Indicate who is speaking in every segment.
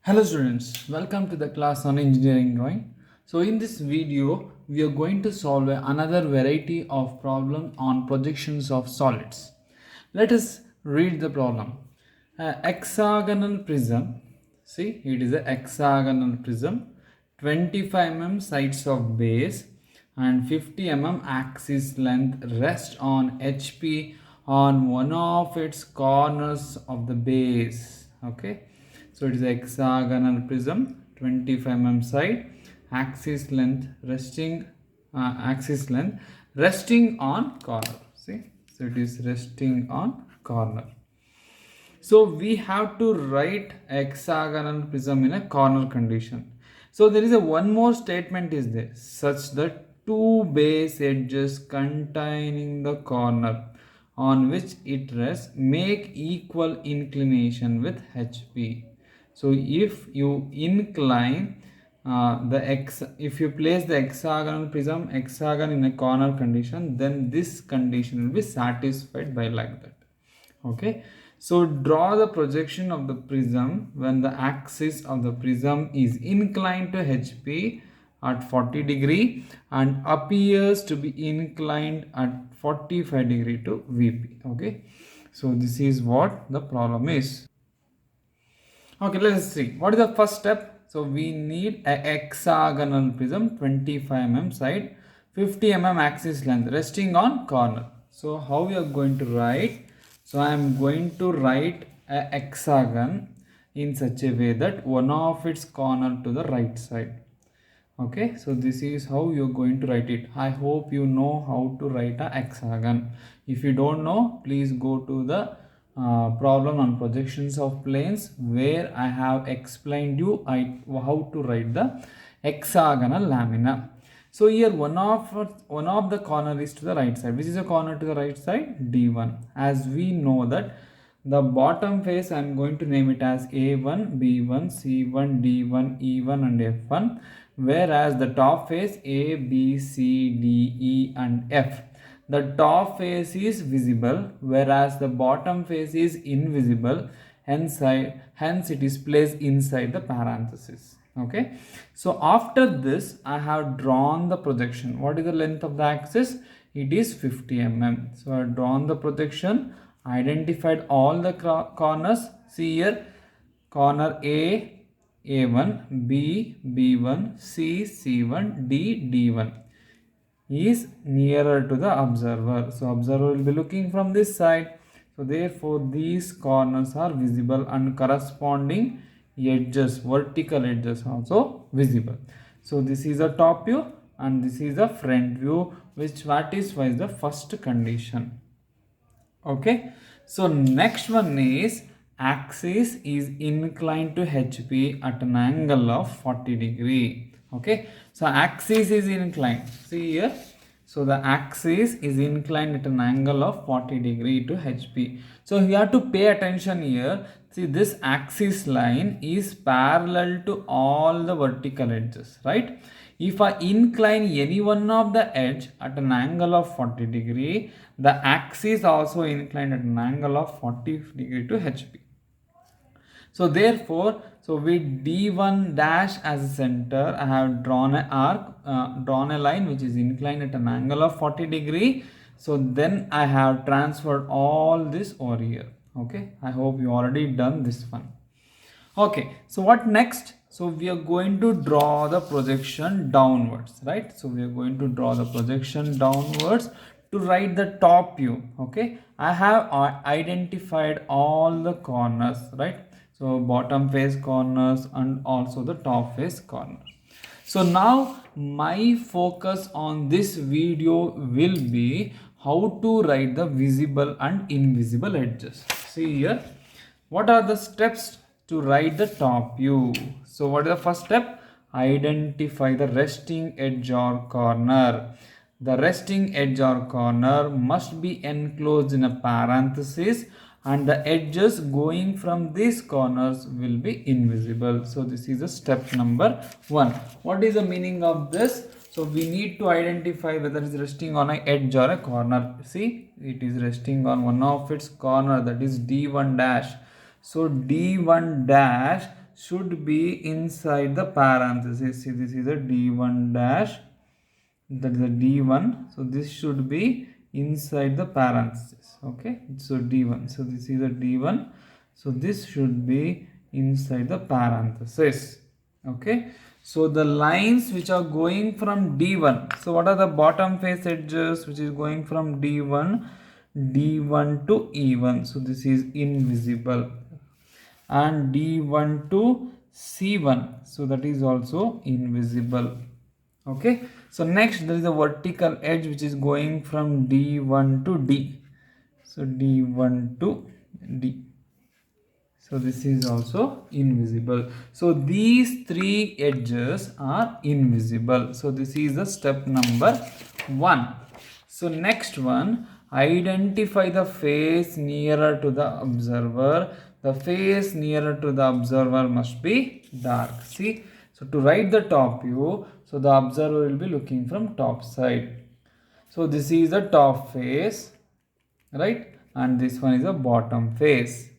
Speaker 1: Hello students, welcome to the class on engineering drawing. So in this video, we are going to solve another variety of problem on projections of solids. Let us read the problem. Hexagonal prism, see it is a hexagonal prism, 25 mm sides of base and 50 mm axis length rest on HP on one of its corners of the base. Okay, so it is a hexagonal prism, 25 mm side, axis length resting on corner. See, so it is resting on corner. So we have to write hexagonal prism in a corner condition. So there is a one more statement is there, such that two base edges containing the corner on which it rests make equal inclination with HP. So if you incline if you place the hexagonal prism hexagon in a corner condition, then this condition will be satisfied by like that. Okay, so draw the projection of the prism when the axis of the prism is inclined to HP at 40 degree and appears to be inclined at 45 degree to VP. Okay, so this is what the problem is. Okay, let us see what is the first step. So we need a hexagonal prism, 25 mm side, 50 mm axis length resting on corner. So how we are going to write? So I am going to write a hexagon in such a way that one of its corner to the right side. Okay, so this is how you're going to write it. I hope you know how to write a hexagon. If you don't know, please go to the problem on projections of planes where I have explained you how to write the hexagonal lamina. So here one of the corner is to the right side. Which is a corner to the right side? D1. As we know that the bottom face I am going to name it as A1, B1, C1, D1, E1 and F1, whereas the top face A, B, C, D, E and F. The top face is visible whereas the bottom face is invisible, hence it is placed inside the parenthesis. Okay, so after this I have drawn the projection. What is the length of the axis? It is 50 mm. So I have drawn the projection, identified all the corners. See here, corner A, A1, B, B1, C, C1, D, D1 is nearer to the observer. So observer will be looking from this side. So therefore these corners are visible and corresponding edges, vertical edges also visible. So this is a top view and this is a front view which satisfies the first condition. Okay, so next one is axis is inclined to HP at an angle of 40 degree. Okay, so axis is inclined. See here, so the axis is inclined at an angle of 40 degree to HP. So you have to pay attention here. See, this axis line is parallel to all the vertical edges, right? If I incline any one of the edge at an angle of 40 degree, the axis also inclined at an angle of 40 degree to HP. So therefore, so with D1 dash as a center, I have drawn a line which is inclined at an angle of 40 degree. So then I have transferred all this over here. Okay, I hope you already done this one. Okay, so what next? So we are going to draw the projection downwards, right? So we are going to draw the projection downwards to write the top view. Okay, I have identified all the corners, right? So bottom face corners and also the top face corner. So now my focus on this video will be how to write the visible and invisible edges. See here, what are the steps to write the top view? So what is the first step? Identify the resting edge or corner. The resting edge or corner must be enclosed in a parenthesis and the edges going from these corners will be invisible. So this is a step number 1. What is the meaning of this? So we need to identify whether it is resting on an edge or a corner. See, it is resting on one of its corner, that is D1 dash. So D1 dash should be inside the parenthesis. See, this is a d1 dash, that is a d1, so this should be inside the parenthesis. Okay, so d1, so this is a d1, so this should be inside the parenthesis. Okay, so the lines which are going from d1, so what are the bottom face edges which is going from d1 to e1, so this is invisible, and d1 to c1, so that is also invisible. Okay, so next there is a vertical edge which is going from d1 to d, so d1 to d, so this is also invisible. So these three edges are invisible. So this is the step number 1. So next one, identify the face nearer to the observer. The face nearer to the observer must be dark. See, so to write the top view, so the observer will be looking from top side. So this is the top face, right? And this one is the bottom face.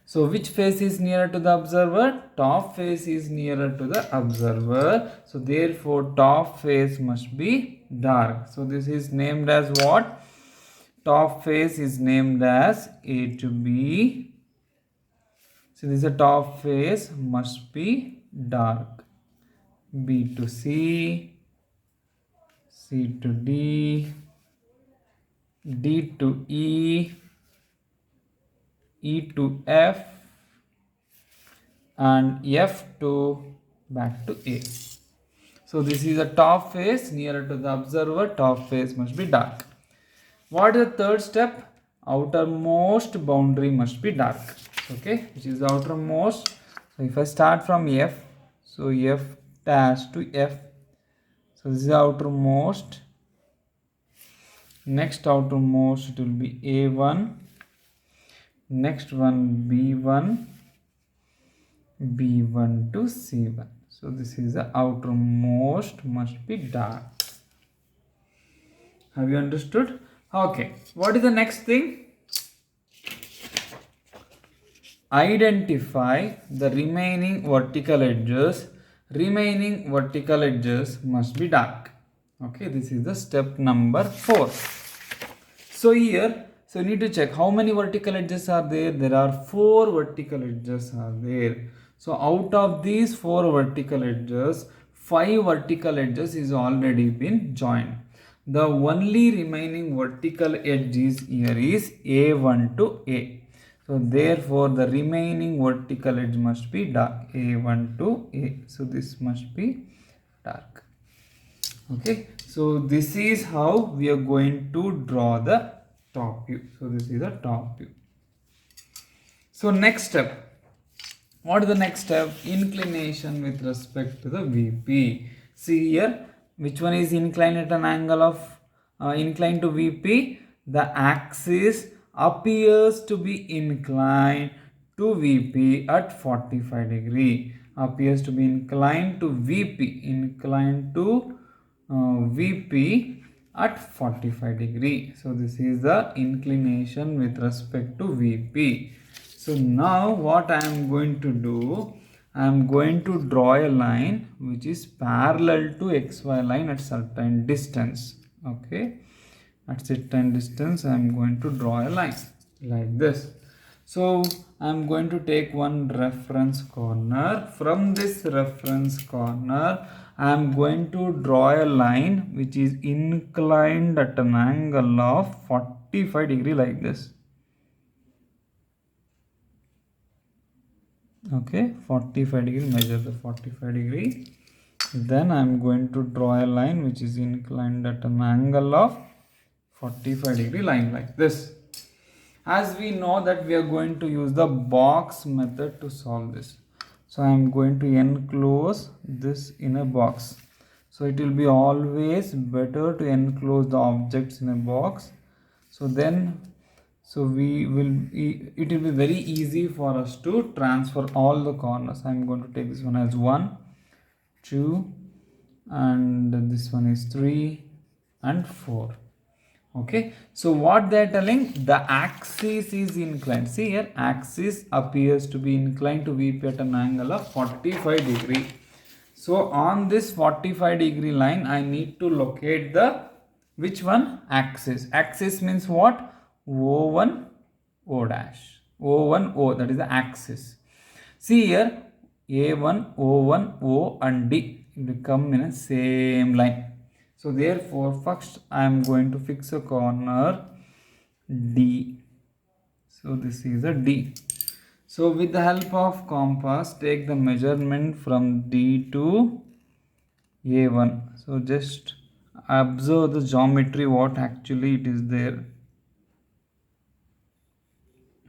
Speaker 1: So which face is nearer to the observer? Top face is nearer to the observer. So therefore top face must be dark. So this is named as what? Top face is named as A to B. So this is a top face must be dark. B to C, C to D, D to E, E to F, and F to back to A. So this is a top face nearer to the observer. Top face must be dark. What is the third step? Outermost boundary must be dark. Okay, which is the outermost. So if I start from F, so F dash to F. So this is the outermost. Next outermost it will be A1. Next one B1, B1 to C1. So this is the outermost must be dark. Have you understood? Okay. What is the next thing? Identify the remaining vertical edges. Remaining vertical edges must be dark. Okay. This is the step number 4. So here, so you need to check how many vertical edges are there. There are 4 vertical edges are there. So out of these 4 vertical edges, 5 vertical edges is already been joined. The only remaining vertical edge is here is A1 to A. So therefore the remaining vertical edge must be dark, A1 to A. So this must be dark. Okay, so this is how we are going to draw the top view. So this is the top view. So next step. What is the next step? Inclination with respect to the VP. See here, which one is inclined at an angle of inclined to VP? The axis appears to be inclined to VP at 45 degree. Appears to be inclined to VP. Inclined to VP at 45 degree. So this is the inclination with respect to VP. So now what I am going to do, I am going to draw a line which is parallel to XY line at certain distance. Okay, at certain distance I am going to draw a line like this. So I am going to take one reference corner. From this reference corner I am going to draw a line which is inclined at an angle of 45 degree like this. Okay, 45 degree, measure the 45 degree. Then I am going to draw a line which is inclined at an angle of 45 degree line like this. As we know that we are going to use the box method to solve this. So I am going to enclose this in a box. So it will be always better to enclose the objects in a box. So then, so it will be very easy for us to transfer all the corners. I am going to take this one as 1, 2, and this one is 3 and 4. Okay, so what they're telling, the axis is inclined. See here, axis appears to be inclined to VP at an angle of 45 degree. So on this 45-degree line, I need to locate the, which one? Axis. Axis means what? O1, O dash. O1, O, that is the axis. See here, A1, O1, O and D will come in a same line. So therefore, first I am going to fix a corner D. So this is a D. So with the help of compass, take the measurement from D to A1. So just observe the geometry, what actually it is there.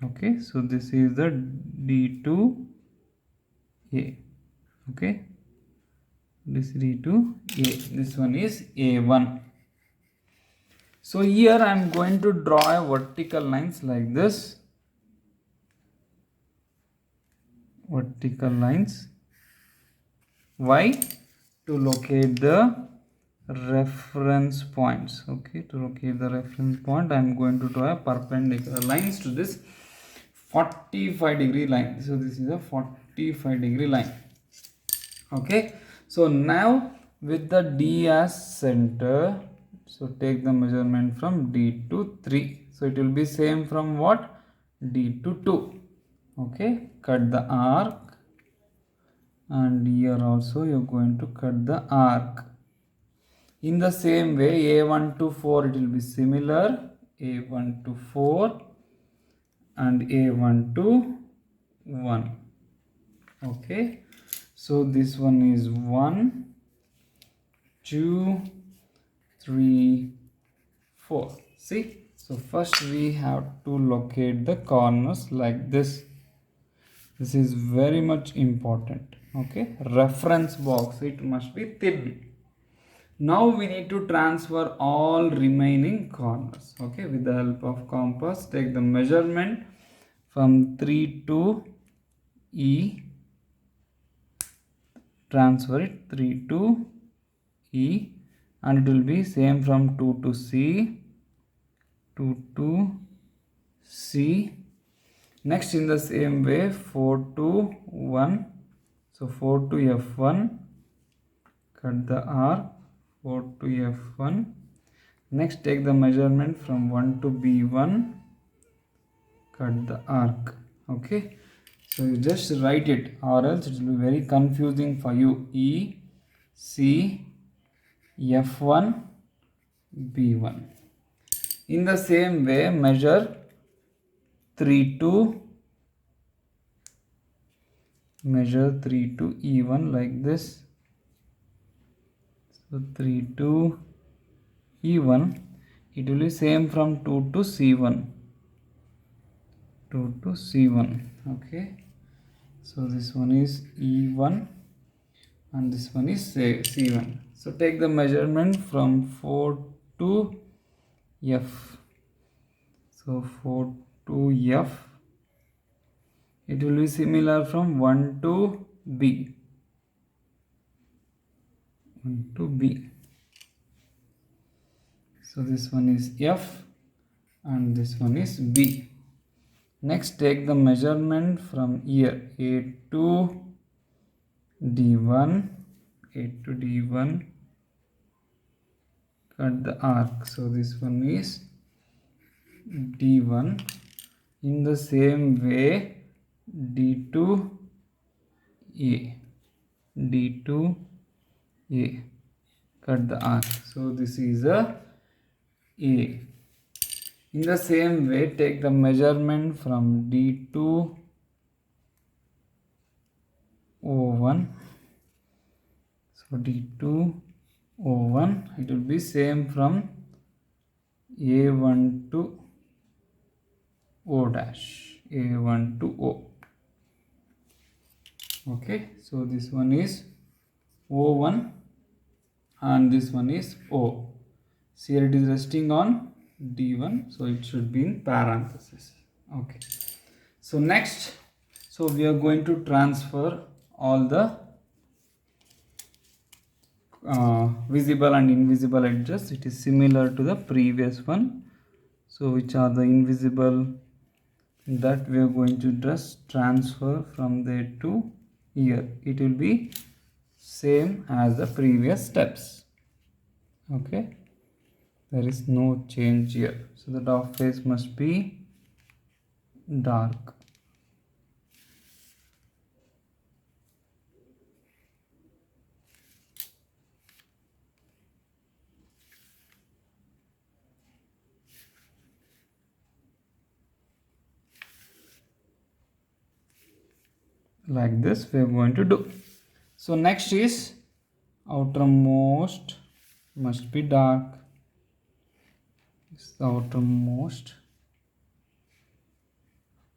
Speaker 1: Okay, so this is the D to A. Okay, this D to A. This one is A1. So here I am going to draw a vertical lines like this. Vertical lines. Why? To locate the reference points. Okay, to locate the reference point, I am going to draw a perpendicular lines to this 45-degree line. So this is a 45-degree line. Okay, so now with the D as center, so take the measurement from D to 3. So it will be same from what? D to 2. Okay, cut the arc, and here also you are going to cut the arc. In the same way, A1 to 4 it will be similar, A1 to 4 and A1 to 1. Okay, so this one is 1, 2, 3, 4. See, so first we have to locate the corners like this. This is very much important. Okay, reference box, it must be thin. Now we need to transfer all remaining corners. Okay, with the help of compass, take the measurement from 3 to E, transfer it 3 to E, and it will be same from 2 to C, 2 to C. Next in the same way, 4 to 1, so 4 to F1, cut the arc, 4 to F1. Next take the measurement from 1 to B1, cut the arc. Okay, so you just write it, or else it will be very confusing for you. E, C, F1, B1. In the same way, measure 3 to E1 like this. So 3 to E1, it will be same from 2 to C1. 2 to C1. Okay, so this one is E1 and this one is C1. So take the measurement from 4 to F. So 4 to F, it will be similar from 1 to B. 1 to B. So this one is F and this one is B. Next take the measurement from here, A to D1, cut the arc. So this one is D1. In the same way, D to A, cut the arc. So this is a A. In the same way, take the measurement from D to O1. So D to O1, it will be same from A1 to O dash, A1 to O. Okay, so this one is O1 and this one is O. See, here it is resting on D1, so it should be in parenthesis. Okay, so next, so we are going to transfer all the visible and invisible edges. It is similar to the previous one. So which are the invisible, that we are going to just transfer from there to here. It will be same as the previous steps. Okay, there is no change here. So the top face must be dark. Like this we are going to do. So next is outermost must be dark. The outermost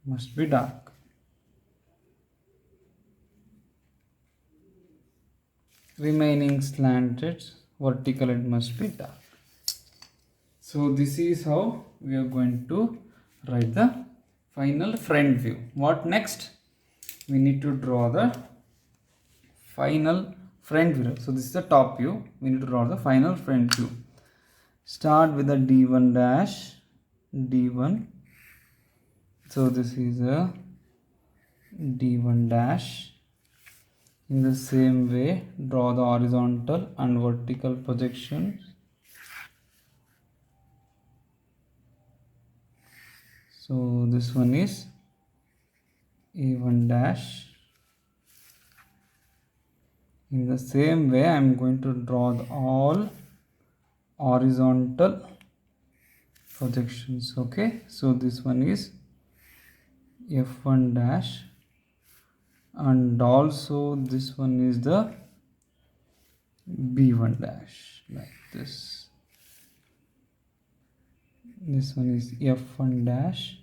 Speaker 1: must be dark. Remaining slanted vertical it must be dark. So this is how we are going to write the final front view. What next? We need to draw the final front view. So this is the top view. We need to draw the final front view. Start with the D1 dash, D1. So this is a D1 dash. In the same way, draw the horizontal and vertical projections. So this one is A1 dash. In the same way, I am going to draw all horizontal projections. Okay, so this one is F1 dash, and also this one is the B1 dash, like this. This one is F1 dash.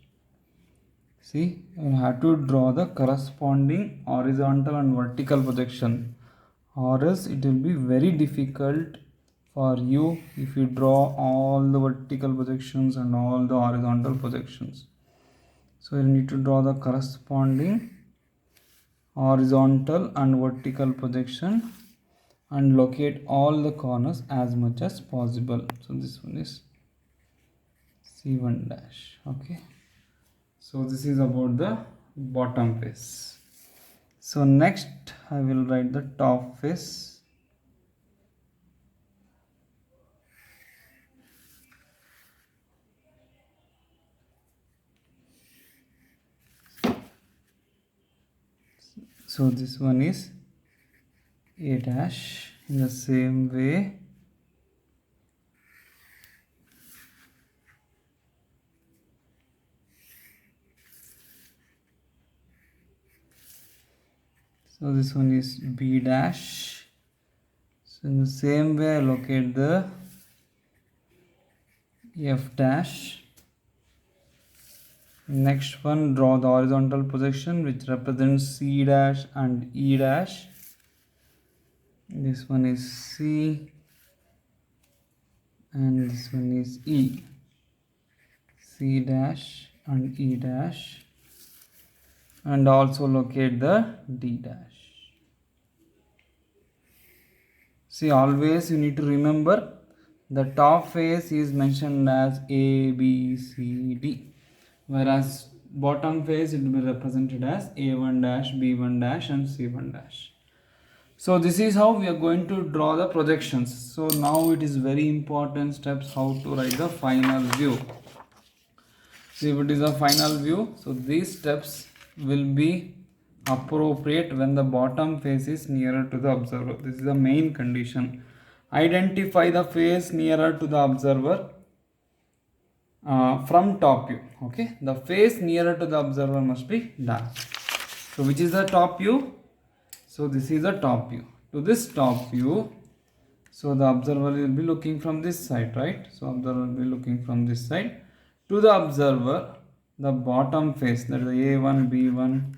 Speaker 1: See, you have to draw the corresponding horizontal and vertical projection, or else it will be very difficult for you if you draw all the vertical projections and all the horizontal projections. So you need to draw the corresponding horizontal and vertical projection and locate all the corners as much as possible. So this one is C1 dash. Okay, so this is about the bottom face. So next I will write the top face. So this one is A dash. In the same way, so this one is B dash. So in the same way, I locate the F dash. Next one, draw the horizontal projection which represents C dash and E dash. This one is C and this one is E. C dash and E dash, and also locate the D dash. See, always you need to remember the top face is mentioned as A, B, C, D, whereas bottom face it will be represented as A1 dash, B1 dash and C1 dash. So this is how we are going to draw the projections. So now it is very important steps how to write the final view. See, if it is a final view, so these steps will be appropriate when the bottom face is nearer to the observer. This is the main condition. Identify the face nearer to the observer from top view. Okay, the face nearer to the observer must be dark. So which is the top view? So this is the top view. To this top view, so the observer will be looking from this side, right? So observer will be looking from this side. To the observer, the bottom face, that is the A1, B1.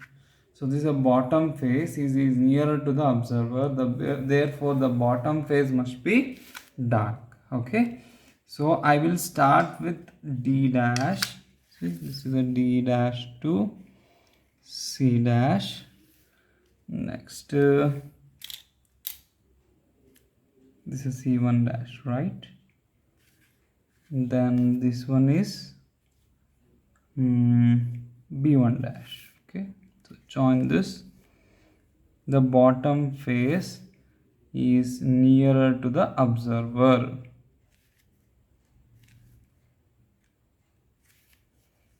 Speaker 1: So this is a bottom face is nearer to the observer. Therefore, the bottom face must be dark. Okay. So I will start with D dash. See, this is a D dash to C dash. Next, This is C1 dash, right? Then this one is B1 dash. Okay, so join this. The bottom face is nearer to the observer.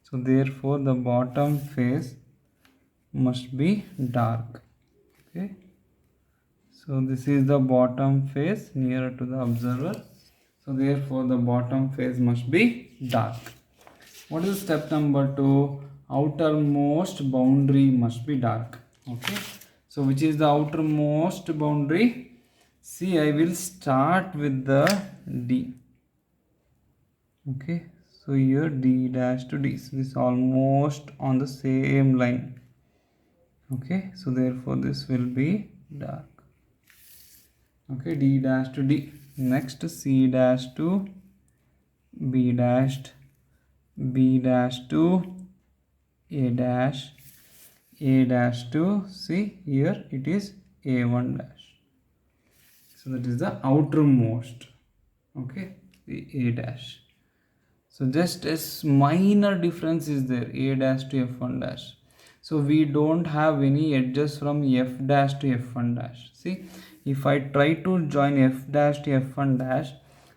Speaker 1: So therefore the bottom face must be dark. Okay, so this is the bottom face nearer to the observer. So therefore the bottom face must be dark. What is step number 2? Outermost boundary must be dark. Okay, so which is the outermost boundary? See, I will start with the D. Okay, so here D dash to D. So this is almost on the same line. Okay, so therefore this will be dark. Okay, D dash to D. Next C dash to B dash, B dash to A dash, A dash to, see here it is A1 dash. So that is the outermost. Okay, the A dash. So just a minor difference is there, A dash to F1 dash. So we don't have any edges from F dash to F1 dash. See, if I try to join F dash to F1 dash,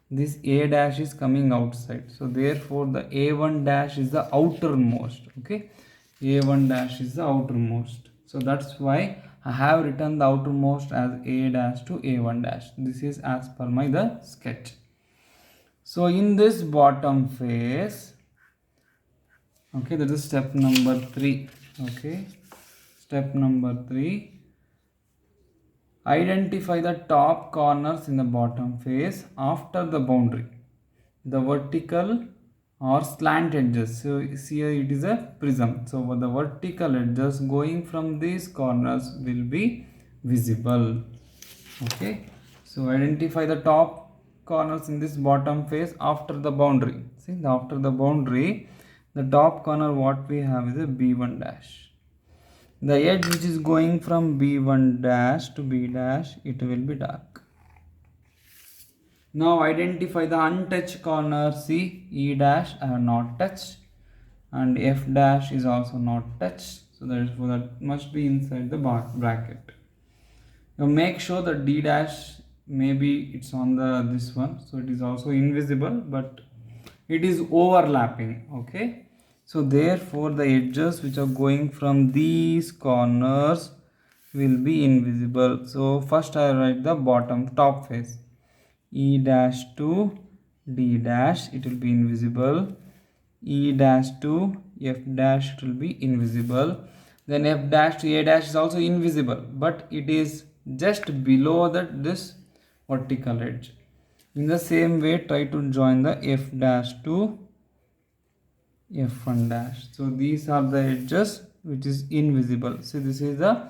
Speaker 1: this A dash is coming outside. So therefore the A1 dash is the outermost. Okay, A1 dash is the outermost. So that's why I have written the outermost as A dash to A1 dash. This is as per my the sketch. So in this bottom face, okay, that is step number 3. Okay, step number 3, identify the top corners in the bottom face after the boundary, the vertical or slant edges. So see here it is a prism. So the vertical edges going from these corners will be visible. Okay, so identify the top corners in this bottom face after the boundary. See, after the boundary, the top corner what we have is a B1 dash. The edge which is going from B1 dash to B dash, it will be dark. Now identify the untouched corner. See, E dash I have not touched and F dash is also not touched. So therefore that must be inside the bracket. Now make sure that D dash, maybe it's on the this one, so it is also invisible, but it is overlapping. Okay, so therefore the edges which are going from these corners will be invisible. So first I write the bottom top face, E dash to D dash, it will be invisible. E dash to F dash, it will be invisible. Then F dash to A dash is also invisible, but it is just below this vertical edge. In the same way, try to join the F dash to F1 dash. So these are the edges which is invisible. See, this is the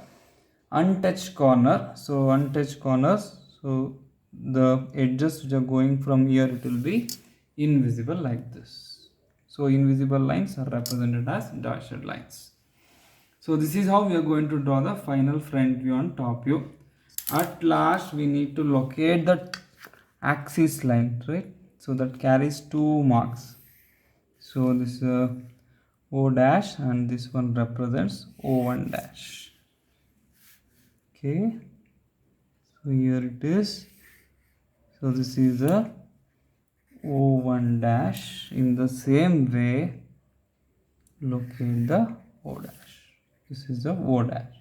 Speaker 1: untouched corner. So untouched corners, so the edges which are going from here, it will be invisible like this. So invisible lines are represented as dashed lines. So this is how we are going to draw the final front view and top view. At last we need to locate the axis line, right? So that carries 2 marks. So this O dash and this one represents O1 dash. Okay, so here it is. So this is the O1 dash. In the same way, locate the O dash. This is the O dash.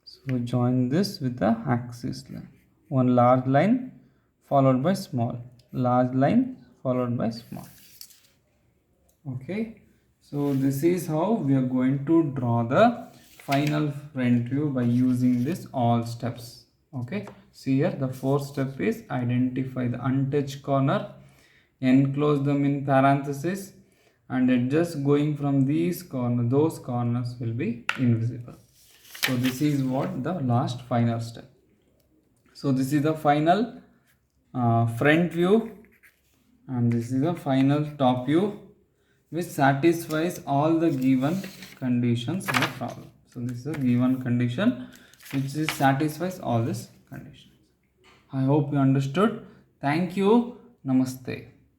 Speaker 1: So join this with the axis line. One large line followed by small. Large line followed by small. Okay. So this is how we are going to draw the final front view by using this all steps. Okay. See here the 4th step is identify the untouched corner, enclose them in parenthesis, and edges going from these corners, those corners will be invisible. So this is what the last final step. So this is the final front view and this is the final top view which satisfies all the given conditions in the problem. So this is a given condition which is satisfies all these conditions. I hope you understood. Thank you. Namaste.